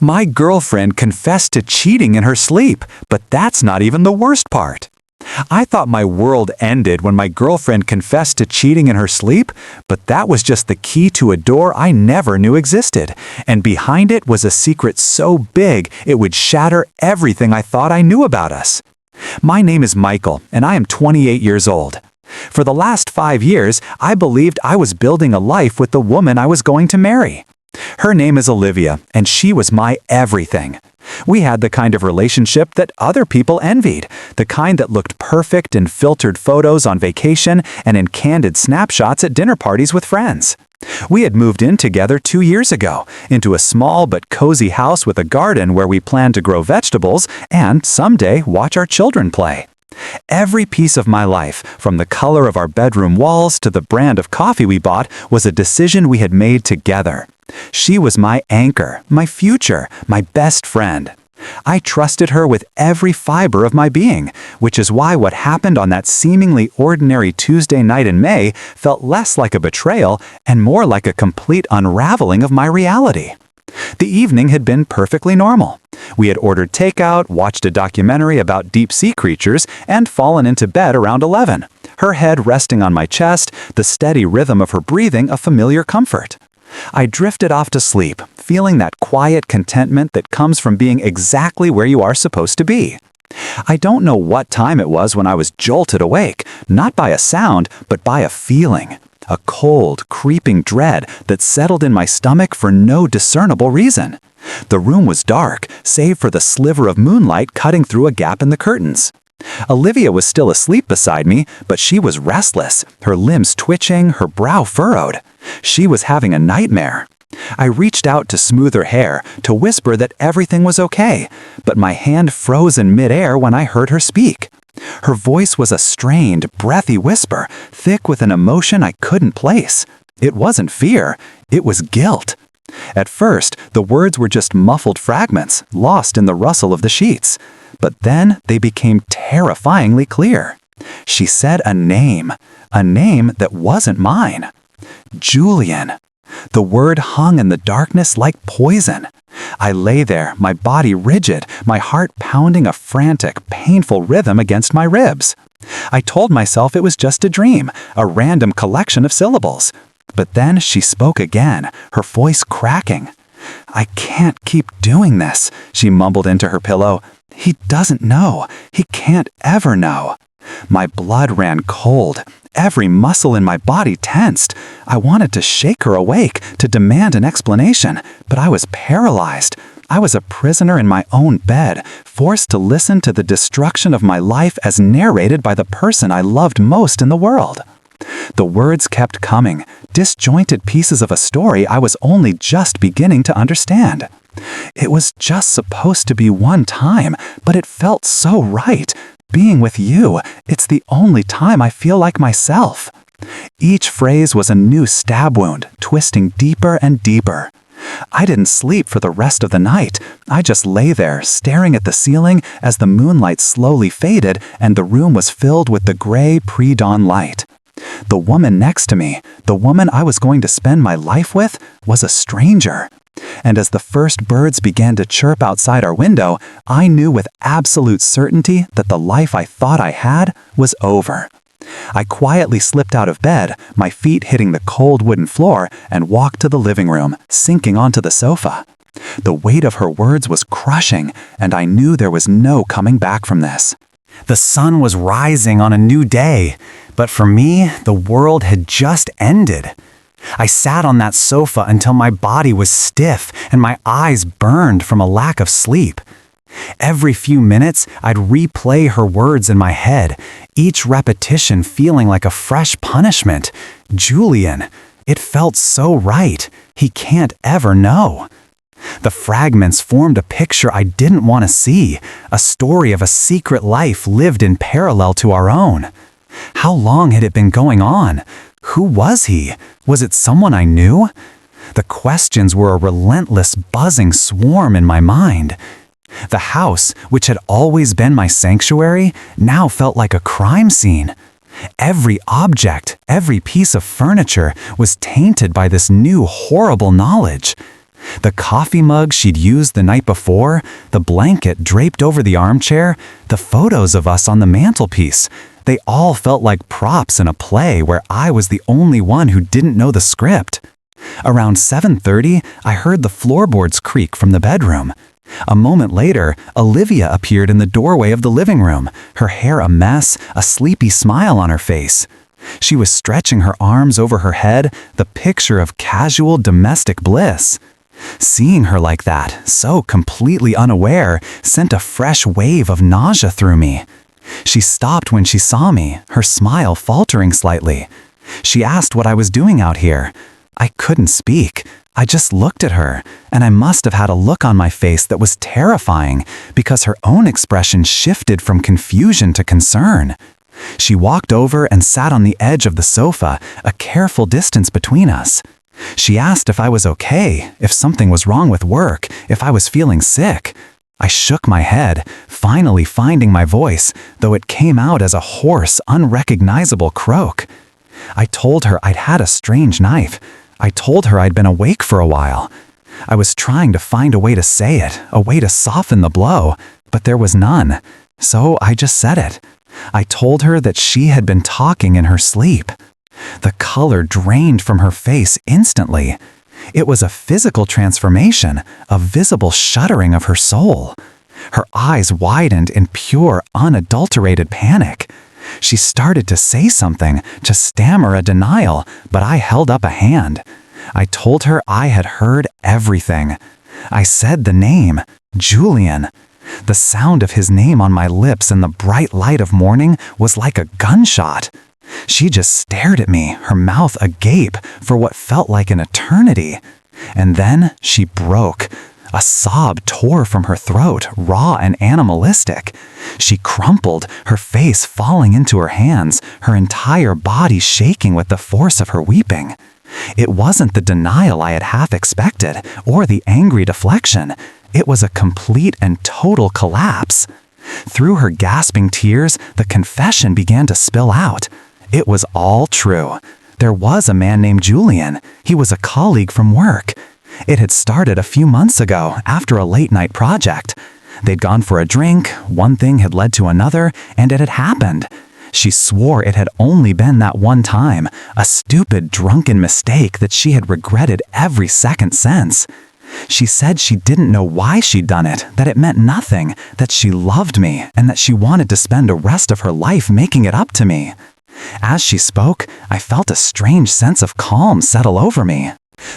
My girlfriend confessed to cheating in her sleep, but that's not even the worst part. I thought my world ended when my girlfriend confessed to cheating in her sleep, but that was just the key to a door I never knew existed, and behind it was a secret so big it would shatter everything I thought I knew about us. My name is Michael, and I am 28 years old. For the last 5 years, I believed I was building a life with the woman I was going to marry. Her name is Olivia, and she was my everything. We had the kind of relationship that other people envied, the kind that looked perfect in filtered photos on vacation and in candid snapshots at dinner parties with friends. We had moved in together 2 years ago, into a small but cozy house with a garden where we planned to grow vegetables and someday watch our children play. Every piece of my life, from the color of our bedroom walls to the brand of coffee we bought, was a decision we had made together. She was my anchor, my future, my best friend. I trusted her with every fiber of my being, which is why what happened on that seemingly ordinary Tuesday night in May felt less like a betrayal and more like a complete unraveling of my reality. The evening had been perfectly normal. We had ordered takeout, watched a documentary about deep-sea creatures, and fallen into bed around 11, her head resting on my chest, the steady rhythm of her breathing a familiar comfort. I drifted off to sleep, feeling that quiet contentment that comes from being exactly where you are supposed to be. I don't know what time it was when I was jolted awake, not by a sound, but by a feeling. A cold, creeping dread that settled in my stomach for no discernible reason. The room was dark, save for the sliver of moonlight cutting through a gap in the curtains. Olivia was still asleep beside me, but she was restless, her limbs twitching, her brow furrowed. She was having a nightmare. I reached out to smooth her hair, to whisper that everything was okay, but my hand froze in midair when I heard her speak. Her voice was a strained, breathy whisper, thick with an emotion I couldn't place. It wasn't fear, it was guilt. At first, the words were just muffled fragments, lost in the rustle of the sheets. But then they became terrifyingly clear. She said a name that wasn't mine. Julian. The word hung in the darkness like poison. I lay there, my body rigid, my heart pounding a frantic, painful rhythm against my ribs. I told myself it was just a dream, a random collection of syllables. But then she spoke again, her voice cracking. "I can't keep doing this," she mumbled into her pillow. "He doesn't know. He can't ever know." My blood ran cold. Every muscle in my body tensed. I wanted to shake her awake, to demand an explanation, but I was paralyzed. I was a prisoner in my own bed, forced to listen to the destruction of my life as narrated by the person I loved most in the world. The words kept coming, disjointed pieces of a story I was only just beginning to understand. It was just supposed to be one time, but it felt so right. Being with you, it's the only time I feel like myself. Each phrase was a new stab wound, twisting deeper and deeper. I didn't sleep for the rest of the night. I just lay there, staring at the ceiling as the moonlight slowly faded and the room was filled with the gray pre-dawn light. The woman next to me, the woman I was going to spend my life with, was a stranger. And as the first birds began to chirp outside our window, I knew with absolute certainty that the life I thought I had was over. I quietly slipped out of bed, my feet hitting the cold wooden floor, and walked to the living room, sinking onto the sofa. The weight of her words was crushing, and I knew there was no coming back from this. The sun was rising on a new day, but for me, the world had just ended. I sat on that sofa until my body was stiff and my eyes burned from a lack of sleep. Every few minutes, I'd replay her words in my head, each repetition feeling like a fresh punishment. Julian. It felt so right. He can't ever know. The fragments formed a picture I didn't want to see, a story of a secret life lived in parallel to our own. How long had it been going on? Who was he? Was it someone I knew? The questions were a relentless, buzzing swarm in my mind. The house, which had always been my sanctuary, now felt like a crime scene. Every object, every piece of furniture was tainted by this new horrible knowledge. The coffee mug she'd used the night before, the blanket draped over the armchair, the photos of us on the mantelpiece, they all felt like props in a play where I was the only one who didn't know the script. Around 7:30, I heard the floorboards creak from the bedroom. A moment later, Olivia appeared in the doorway of the living room, her hair a mess, a sleepy smile on her face. She was stretching her arms over her head, the picture of casual domestic bliss. Seeing her like that, so completely unaware, sent a fresh wave of nausea through me. She stopped when she saw me, her smile faltering slightly. She asked what I was doing out here. I couldn't speak. I just looked at her, and I must have had a look on my face that was terrifying because her own expression shifted from confusion to concern. She walked over and sat on the edge of the sofa, a careful distance between us. She asked if I was okay, if something was wrong with work, if I was feeling sick. I shook my head, finally finding my voice, though it came out as a hoarse, unrecognizable croak. I told her I'd had a strange night. I told her I'd been awake for a while. I was trying to find a way to say it, a way to soften the blow, but there was none. So I just said it. I told her that she had been talking in her sleep. The color drained from her face instantly. It was a physical transformation, a visible shuddering of her soul. Her eyes widened in pure, unadulterated panic. She started to say something, to stammer a denial, but I held up a hand. I told her I had heard everything. I said the name, Julian. The sound of his name on my lips in the bright light of morning was like a gunshot. She just stared at me, her mouth agape for what felt like an eternity. And then she broke. A sob tore from her throat, raw and animalistic. She crumpled, her face falling into her hands, her entire body shaking with the force of her weeping. It wasn't the denial I had half expected, or the angry deflection. It was a complete and total collapse. Through her gasping tears, the confession began to spill out. It was all true. There was a man named Julian. He was a colleague from work. It had started a few months ago, after a late-night project. They'd gone for a drink, one thing had led to another, and it had happened. She swore it had only been that one time, a stupid, drunken mistake that she had regretted every second since. She said she didn't know why she'd done it, that it meant nothing, that she loved me, and that she wanted to spend the rest of her life making it up to me. As she spoke, I felt a strange sense of calm settle over me.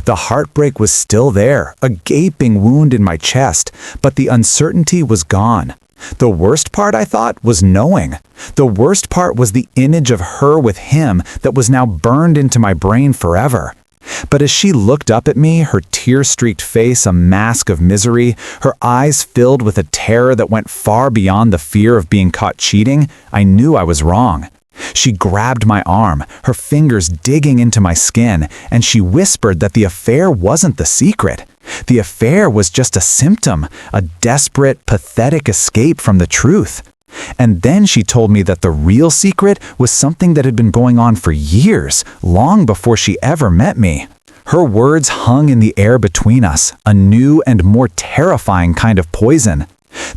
The heartbreak was still there, a gaping wound in my chest, but the uncertainty was gone. The worst part, I thought, was knowing. The worst part was the image of her with him that was now burned into my brain forever. But as she looked up at me, her tear-streaked face a mask of misery, her eyes filled with a terror that went far beyond the fear of being caught cheating, I knew I was wrong. She grabbed my arm, her fingers digging into my skin, and she whispered that the affair wasn't the secret. The affair was just a symptom, a desperate, pathetic escape from the truth. And then she told me that the real secret was something that had been going on for years, long before she ever met me. Her words hung in the air between us, a new and more terrifying kind of poison.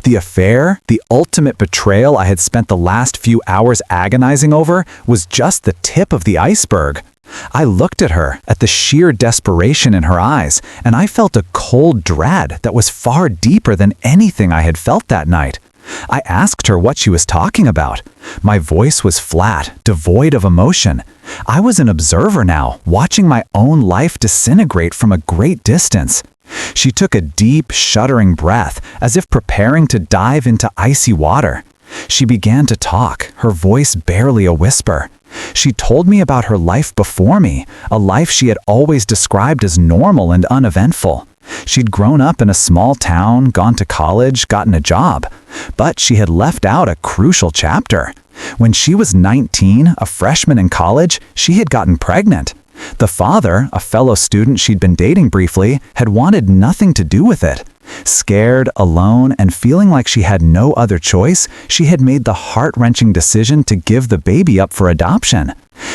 The affair, the ultimate betrayal I had spent the last few hours agonizing over, was just the tip of the iceberg. I looked at her, at the sheer desperation in her eyes, and I felt a cold dread that was far deeper than anything I had felt that night. I asked her what she was talking about. My voice was flat, devoid of emotion. I was an observer now, watching my own life disintegrate from a great distance. She took a deep, shuddering breath, as if preparing to dive into icy water. She began to talk, her voice barely a whisper. She told me about her life before me, a life she had always described as normal and uneventful. She'd grown up in a small town, gone to college, gotten a job. But she had left out a crucial chapter. When she was 19, a freshman in college, she had gotten pregnant. The father, a fellow student she'd been dating briefly, had wanted nothing to do with it. Scared, alone, and feeling like she had no other choice, she had made the heart-wrenching decision to give the baby up for adoption.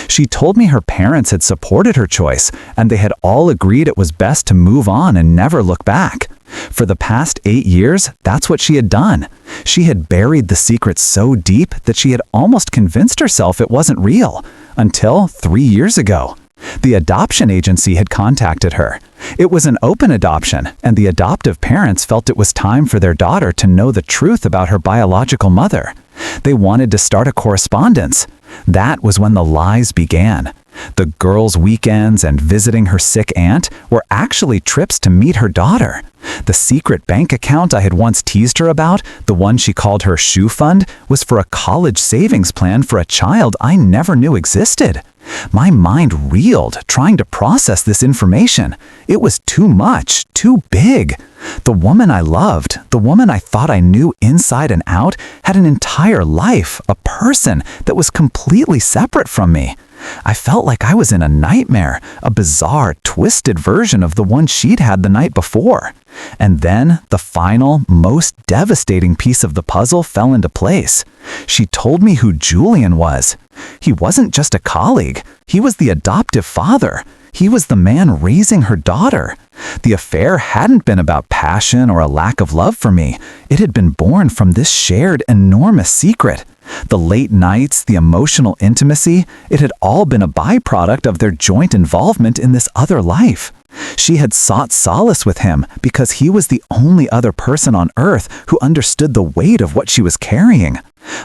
She told me her parents had supported her choice, and they had all agreed it was best to move on and never look back. For the past 8 years, that's what she had done. She had buried the secret so deep that she had almost convinced herself it wasn't real, until 3 years ago. The adoption agency had contacted her. It was an open adoption, and the adoptive parents felt it was time for their daughter to know the truth about her biological mother. They wanted to start a correspondence. That was when the lies began. The girl's weekends and visiting her sick aunt were actually trips to meet her daughter. The secret bank account I had once teased her about, the one she called her shoe fund, was for a college savings plan for a child I never knew existed. My mind reeled trying to process this information. It was too much, too big. The woman I loved, the woman I thought I knew inside and out, had an entire life, a person that was completely separate from me. I felt like I was in a nightmare, a bizarre, twisted version of the one she'd had the night before. And then the final, most devastating piece of the puzzle fell into place. She told me who Julian was. He wasn't just a colleague. He was the adoptive father. He was the man raising her daughter. The affair hadn't been about passion or a lack of love for me. It had been born from this shared, enormous secret. The late nights, the emotional intimacy, it had all been a byproduct of their joint involvement in this other life. She had sought solace with him because he was the only other person on earth who understood the weight of what she was carrying.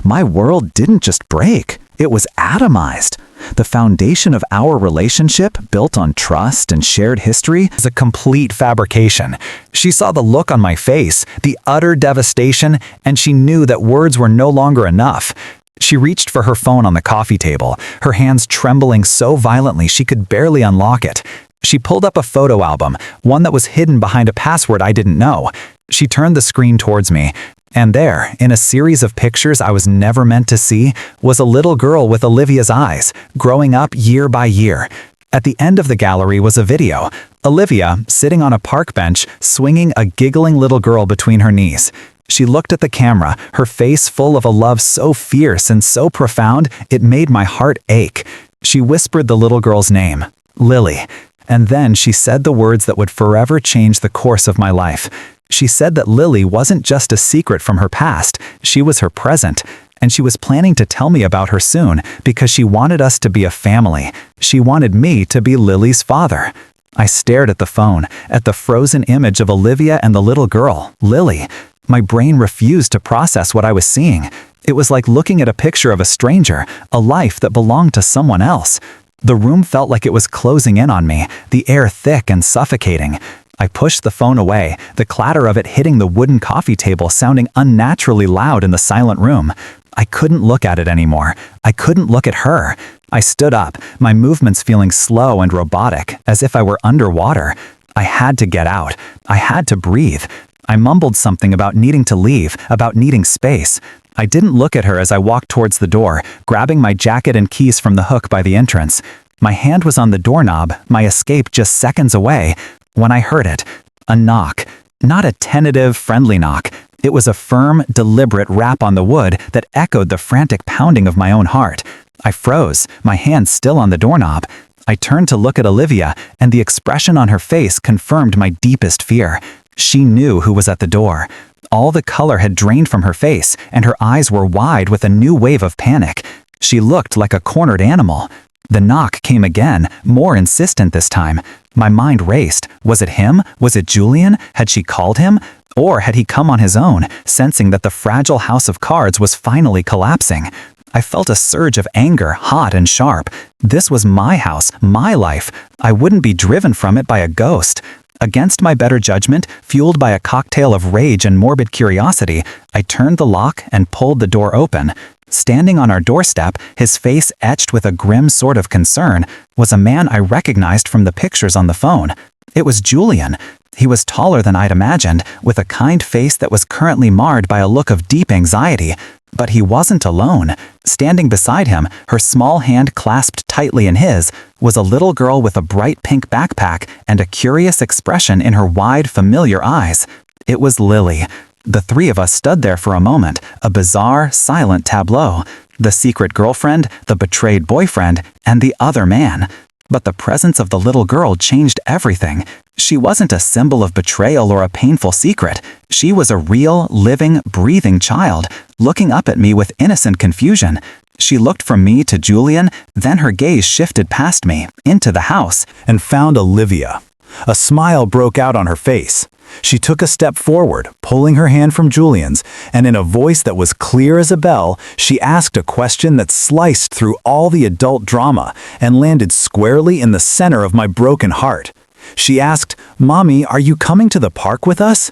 My world didn't just break, it was atomized. The foundation of our relationship, built on trust and shared history, is a complete fabrication. She saw the look on my face, the utter devastation, and she knew that words were no longer enough. She reached for her phone on the coffee table, her hands trembling so violently she could barely unlock it. She pulled up a photo album, one that was hidden behind a password I didn't know. She turned the screen towards me. And there, in a series of pictures I was never meant to see, was a little girl with Olivia's eyes, growing up year by year. At the end of the gallery was a video. Olivia, sitting on a park bench, swinging a giggling little girl between her knees. She looked at the camera, her face full of a love so fierce and so profound, it made my heart ache. She whispered the little girl's name, Lily. And then she said the words that would forever change the course of my life. She said that Lily wasn't just a secret from her past, she was her present, and she was planning to tell me about her soon because she wanted us to be a family. She wanted me to be Lily's father. I stared at the phone, at the frozen image of Olivia and the little girl, Lily. My brain refused to process what I was seeing. It was like looking at a picture of a stranger, a life that belonged to someone else. The room felt like it was closing in on me, the air thick and suffocating. I pushed the phone away, the clatter of it hitting the wooden coffee table sounding unnaturally loud in the silent room. I couldn't look at it anymore. I couldn't look at her. I stood up, my movements feeling slow and robotic, as if I were underwater. I had to get out. I had to breathe. I mumbled something about needing to leave, about needing space. I didn't look at her as I walked towards the door, grabbing my jacket and keys from the hook by the entrance. My hand was on the doorknob, my escape just seconds away, when I heard it. A knock. Not a tentative, friendly knock. It was a firm, deliberate rap on the wood that echoed the frantic pounding of my own heart. I froze, my hand still on the doorknob. I turned to look at Olivia, and the expression on her face confirmed my deepest fear. She knew who was at the door. All the color had drained from her face, and her eyes were wide with a new wave of panic. She looked like a cornered animal. The knock came again, more insistent this time. My mind raced. Was it him? Was it Julian? Had she called him? Or had he come on his own, sensing that the fragile house of cards was finally collapsing? I felt a surge of anger, hot and sharp. This was my house, my life. I wouldn't be driven from it by a ghost. Against my better judgment, fueled by a cocktail of rage and morbid curiosity, I turned the lock and pulled the door open. Standing on our doorstep, his face etched with a grim sort of concern, was a man I recognized from the pictures on the phone. It was Julian. He was taller than I'd imagined, with a kind face that was currently marred by a look of deep anxiety. But he wasn't alone. Standing beside him, her small hand clasped tightly in his, was a little girl with a bright pink backpack and a curious expression in her wide, familiar eyes. It was Lily. The three of us stood there for a moment, a bizarre, silent tableau. The secret girlfriend, the betrayed boyfriend, and the other man. But the presence of the little girl changed everything. She wasn't a symbol of betrayal or a painful secret. She was a real, living, breathing child, looking up at me with innocent confusion. She looked from me to Julian, then her gaze shifted past me, into the house, and found Olivia. A smile broke out on her face. She took a step forward, pulling her hand from Julian's, and in a voice that was clear as a bell, she asked a question that sliced through all the adult drama and landed squarely in the center of my broken heart. She asked, "Mommy, are you coming to the park with us?"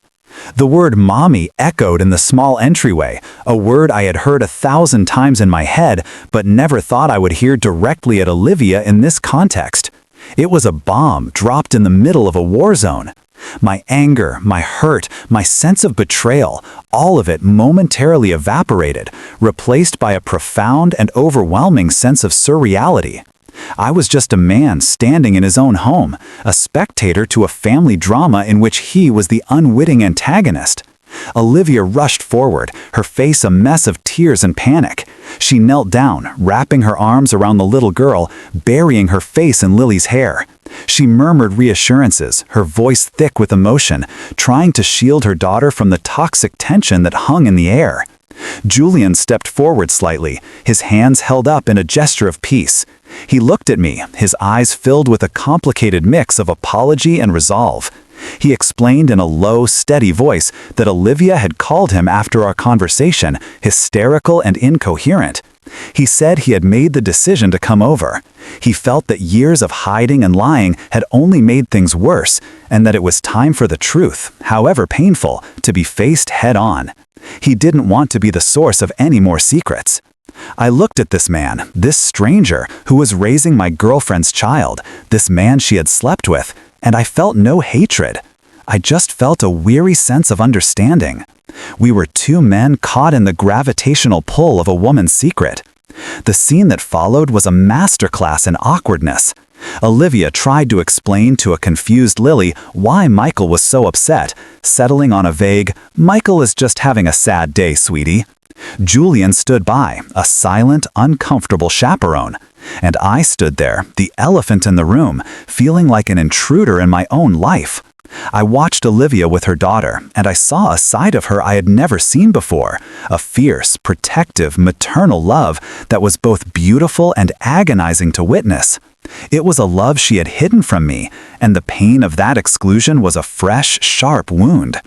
The word mommy echoed in the small entryway, a word I had heard 1,000 times in my head, but never thought I would hear directly at Olivia in this context. It was a bomb dropped in the middle of a war zone. My anger, my hurt, my sense of betrayal, all of it momentarily evaporated, replaced by a profound and overwhelming sense of surreality. I was just a man standing in his own home, a spectator to a family drama in which he was the unwitting antagonist. Olivia rushed forward, her face a mess of tears and panic. She knelt down, wrapping her arms around the little girl, burying her face in Lily's hair. She murmured reassurances, her voice thick with emotion, trying to shield her daughter from the toxic tension that hung in the air. Julian stepped forward slightly, his hands held up in a gesture of peace. He looked at me, his eyes filled with a complicated mix of apology and resolve. He explained in a low, steady voice that Olivia had called him after our conversation, hysterical and incoherent. He said he had made the decision to come over. He felt that years of hiding and lying had only made things worse, and that it was time for the truth, however painful, to be faced head-on. He didn't want to be the source of any more secrets. I looked at this man, this stranger who was raising my girlfriend's child, this man she had slept with, and I felt no hatred. I just felt a weary sense of understanding. We were two men caught in the gravitational pull of a woman's secret. The scene that followed was a masterclass in awkwardness. Olivia tried to explain to a confused Lily why Michael was so upset, settling on a vague, "Michael is just having a sad day, sweetie." Julian stood by, a silent, uncomfortable chaperone. And I stood there, the elephant in the room, feeling like an intruder in my own life. I watched Olivia with her daughter, and I saw a side of her I had never seen before, a fierce, protective, maternal love that was both beautiful and agonizing to witness. It was a love she had hidden from me, and the pain of that exclusion was a fresh, sharp wound.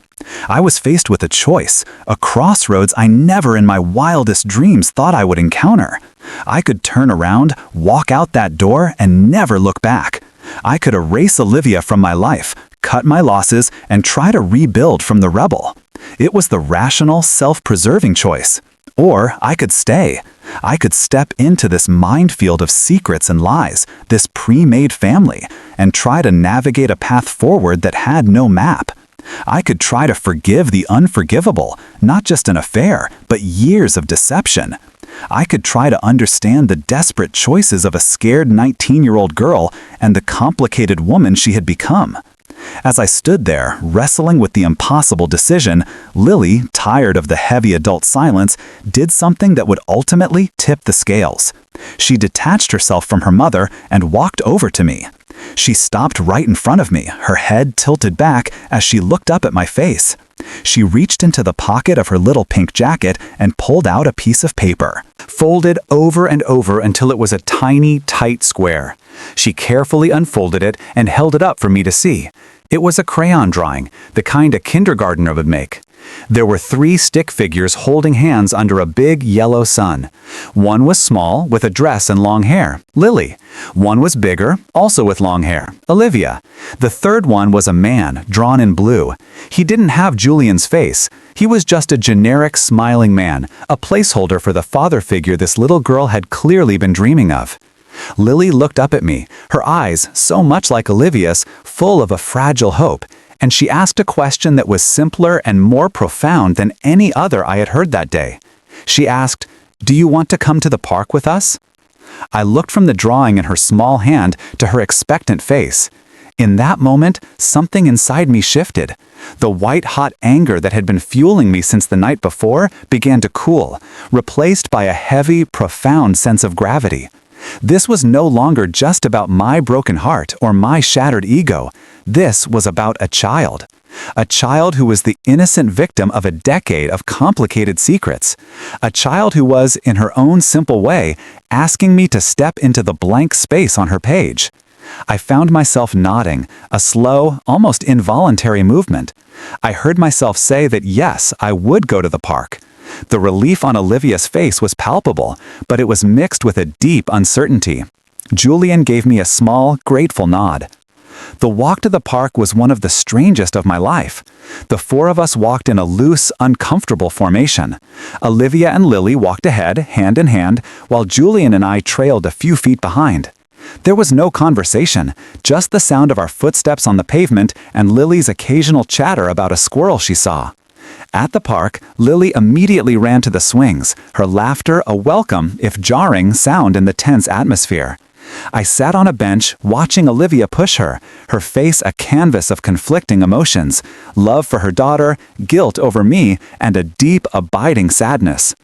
I was faced with a choice, a crossroads I never in my wildest dreams thought I would encounter. I could turn around, walk out that door, and never look back. I could erase Olivia from my life, cut my losses, and try to rebuild from the rubble. It was the rational, self-preserving choice. Or I could stay. I could step into this minefield of secrets and lies, this pre-made family, and try to navigate a path forward that had no map. I could try to forgive the unforgivable, not just an affair, but years of deception. I could try to understand the desperate choices of a scared 19-year-old girl and the complicated woman she had become. As I stood there, wrestling with the impossible decision, Lily, tired of the heavy adult silence, did something that would ultimately tip the scales. She detached herself from her mother and walked over to me. She stopped right in front of me, her head tilted back as she looked up at my face. She reached into the pocket of her little pink jacket and pulled out a piece of paper, folded over and over until it was a tiny, tight square. She carefully unfolded it and held it up for me to see. It was a crayon drawing, the kind a kindergartner would make. There were 3 stick figures holding hands under a big yellow sun. One was small, with a dress and long hair, Lily. One was bigger, also with long hair, Olivia. The third one was a man, drawn in blue. He didn't have Julian's face. He was just a generic smiling man, a placeholder for the father figure this little girl had clearly been dreaming of. Lily looked up at me, her eyes, so much like Olivia's, full of a fragile hope, and she asked a question that was simpler and more profound than any other I had heard that day. She asked, "Do you want to come to the park with us?" I looked from the drawing in her small hand to her expectant face. In that moment, something inside me shifted. The white-hot anger that had been fueling me since the night before began to cool, replaced by a heavy, profound sense of gravity. This was no longer just about my broken heart or my shattered ego. This was about a child. A child who was the innocent victim of a decade of complicated secrets. A child who was, in her own simple way, asking me to step into the blank space on her page. I found myself nodding, a slow, almost involuntary movement. I heard myself say that yes, I would go to the park. The relief on Olivia's face was palpable, but it was mixed with a deep uncertainty. Julian gave me a small, grateful nod. The walk to the park was one of the strangest of my life. The four of us walked in a loose, uncomfortable formation. Olivia and Lily walked ahead, hand in hand, while Julian and I trailed a few feet behind. There was no conversation, just the sound of our footsteps on the pavement and Lily's occasional chatter about a squirrel she saw. At the park, Lily immediately ran to the swings, her laughter a welcome, if jarring, sound in the tense atmosphere. I sat on a bench, watching Olivia push her, her face a canvas of conflicting emotions, love for her daughter, guilt over me, and a deep, abiding sadness.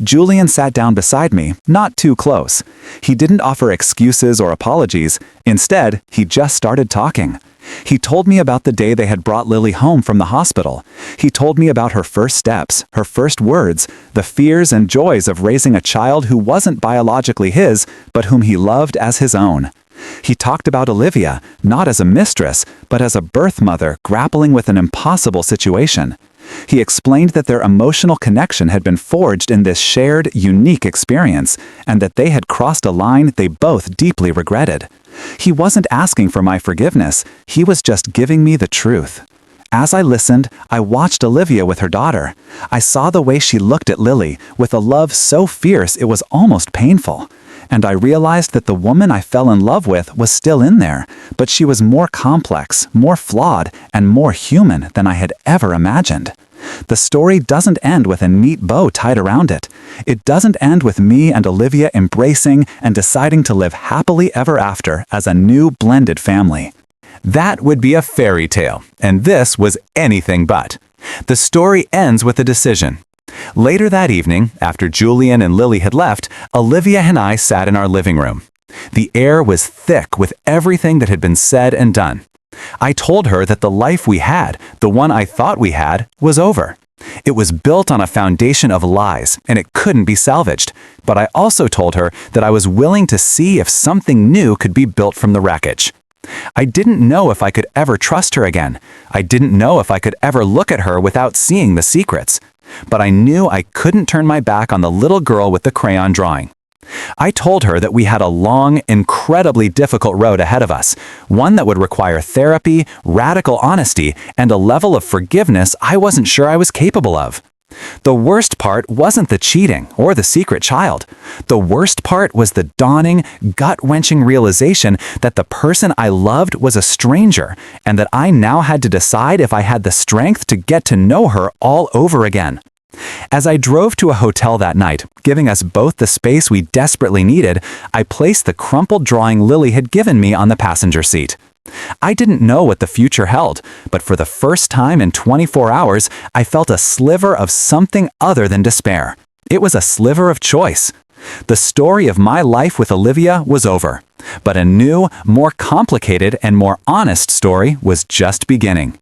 Julian sat down beside me, not too close. He didn't offer excuses or apologies. Instead, he just started talking. He told me about the day they had brought Lily home from the hospital. He told me about her first steps, her first words, the fears and joys of raising a child who wasn't biologically his, but whom he loved as his own. He talked about Olivia, not as a mistress, but as a birth mother grappling with an impossible situation. He explained that their emotional connection had been forged in this shared, unique experience, and that they had crossed a line they both deeply regretted. He wasn't asking for my forgiveness, he was just giving me the truth. As I listened, I watched Olivia with her daughter. I saw the way she looked at Lily, with a love so fierce it was almost painful. And I realized that the woman I fell in love with was still in there, but she was more complex, more flawed, and more human than I had ever imagined. The story doesn't end with a neat bow tied around it. It doesn't end with me and Olivia embracing and deciding to live happily ever after as a new blended family. That would be a fairy tale, and this was anything but. The story ends with a decision. Later that evening, after Julian and Lily had left, Olivia and I sat in our living room. The air was thick with everything that had been said and done. I told her that the life we had, the one I thought we had, was over. It was built on a foundation of lies, and it couldn't be salvaged. But I also told her that I was willing to see if something new could be built from the wreckage. I didn't know if I could ever trust her again. I didn't know if I could ever look at her without seeing the secrets. But I knew I couldn't turn my back on the little girl with the crayon drawing. I told her that we had a long, incredibly difficult road ahead of us, one that would require therapy, radical honesty, and a level of forgiveness I wasn't sure I was capable of. The worst part wasn't the cheating or the secret child. The worst part was the dawning, gut-wrenching realization that the person I loved was a stranger, and that I now had to decide if I had the strength to get to know her all over again. As I drove to a hotel that night, giving us both the space we desperately needed, I placed the crumpled drawing Lily had given me on the passenger seat. I didn't know what the future held, but for the first time in 24 hours, I felt a sliver of something other than despair. It was a sliver of choice. The story of my life with Olivia was over, but a new, more complicated, and more honest story was just beginning.